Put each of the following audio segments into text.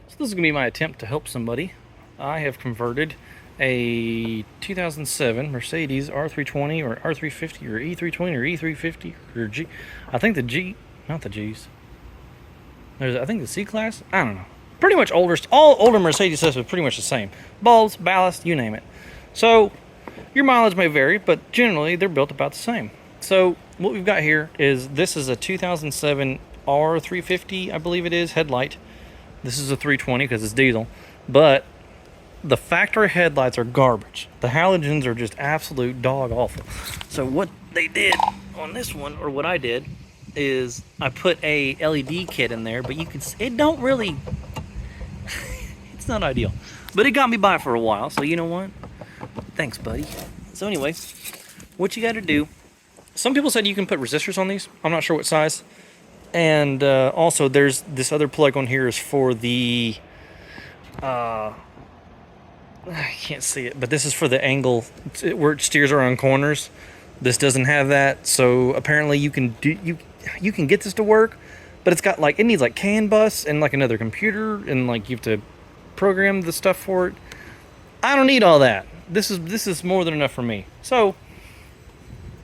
So this is going to be my attempt to help somebody. I have converted a 2007 Mercedes R320 or R350 or E320 or E350 or G. I think the G, not the Gs. There's I think the C class. I don't know. Pretty much all older Mercedes stuff is pretty much the same. Bulbs, ballast, you name it. So your mileage may vary, but generally they're built about the same. So what we've got here is this is a 2007 R350, I believe it is, headlight. This is a 320 because it's diesel, but the factory headlights are garbage. The halogens are just absolute dog awful. So what they did on this one, or what I did, is I put a LED kit in there, but you can, it don't really, it's not ideal, but it got me by for a while. So you know what? Thanks, buddy. So anyway, what you got to do, some people said you can put resistors on these. I'm not sure what size. And also there's this other plug on here is for the I can't see it, but this is for the angle where it steers around corners. This doesn't have that, so apparently you can you can get this to work, but it's got like, it needs like CAN bus and like another computer, and like you have to program the stuff for it. I don't need all that. This is more than enough for me. So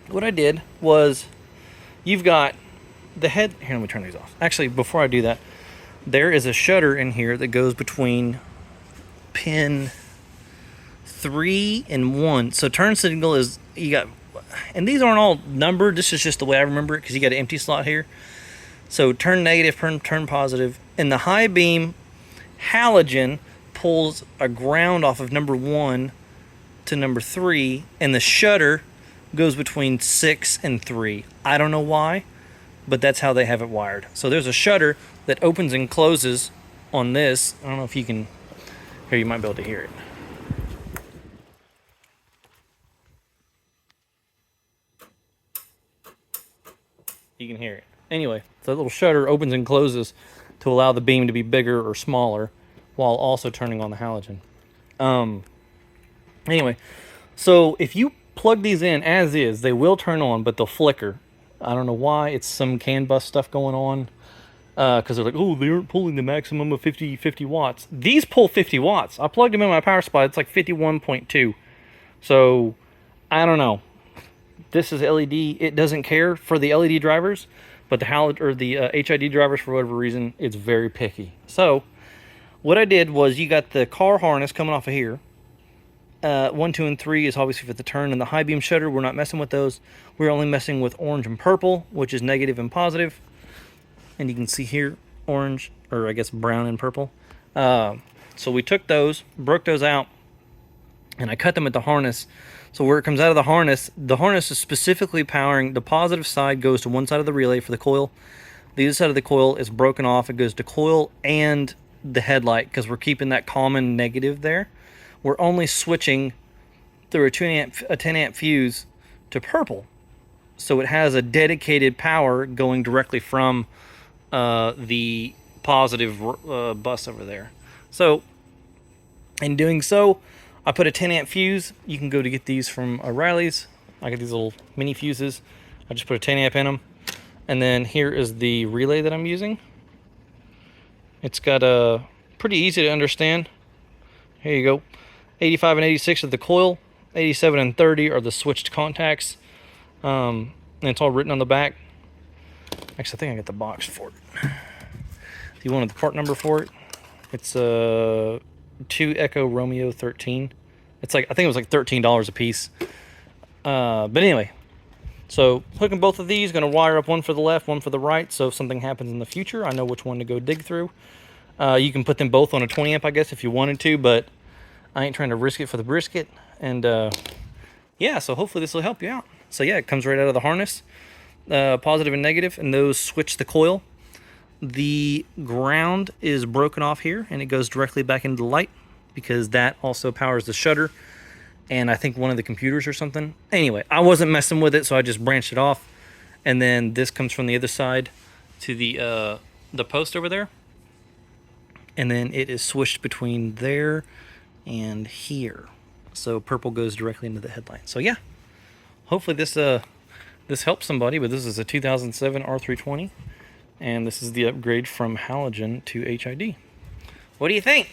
what I did was, you've got the head here. Let me turn these off. Actually, before I do that, there is a shutter in here that goes between pin 3 and 1. So turn signal is, you got, and these aren't all numbered, this is just the way I remember it because you got an empty slot here. So turn negative, turn positive, and the high beam halogen pulls a ground off of number 1 to number 3, and the shutter goes between 6 and 3. I don't know why, but that's how they have it wired. So there's a shutter that opens and closes on this. I don't know if you can, here you might be able to hear it. You can hear it. Anyway, the little shutter opens and closes to allow the beam to be bigger or smaller while also turning on the halogen. Anyway, so if you plug these in as is, they will turn on, but they'll flicker. I don't know why. It's some CAN bus stuff going on. Because they're like, oh, they aren't pulling the maximum of 50 watts. These pull 50 watts. I plugged them in my power supply. It's like 51.2. So, I don't know. This is LED. It doesn't care for the LED drivers, but the HID drivers, for whatever reason, it's very picky. So, what I did was, you got the car harness coming off of here. 1, 2, and 3 is obviously for the turn, and the high beam shutter, we're not messing with those. We're only messing with orange and purple, which is negative and positive. And you can see here, orange, or I guess brown and purple. So we took those, broke those out, and I cut them at the harness. So where it comes out of the harness is specifically powering, the positive side goes to one side of the relay for the coil. The other side of the coil is broken off. It goes to coil and the headlight, because we're keeping that common negative there. We're only switching through a 10 amp fuse to purple. So it has a dedicated power going directly from the positive bus over there. So in doing so, I put a 10 amp fuse. You can go to get these from O'Reilly's. I got these little mini fuses. I just put a 10 amp in them. And then here is the relay that I'm using. It's got a pretty easy to understand. Here you go. 85 and 86 are the coil. 87 and 30 are the switched contacts. And it's all written on the back. Actually, I think I got the box for it. If you wanted the part number for it, it's 2 Echo Romeo 13. It's like, I think it was like $13 a piece. But anyway, so hooking both of these, gonna wire up one for the left, one for the right, so if something happens in the future, I know which one to go dig through. You can put them both on a 20 amp, I guess, if you wanted to, but I ain't trying to risk it for the brisket. And yeah, so hopefully this will help you out. So yeah, it comes right out of the harness. Positive and negative, and those switch the coil. The ground is broken off here, and it goes directly back into the light, because that also powers the shutter and I think one of the computers or something. Anyway, I wasn't messing with it, so I just branched it off. And then this comes from the other side to the post over there, and then it is swished between there and here. So purple goes directly into the headlight. So yeah, hopefully this helps somebody. But this is a 2007 R320, and this is the upgrade from halogen to HID. What do you think?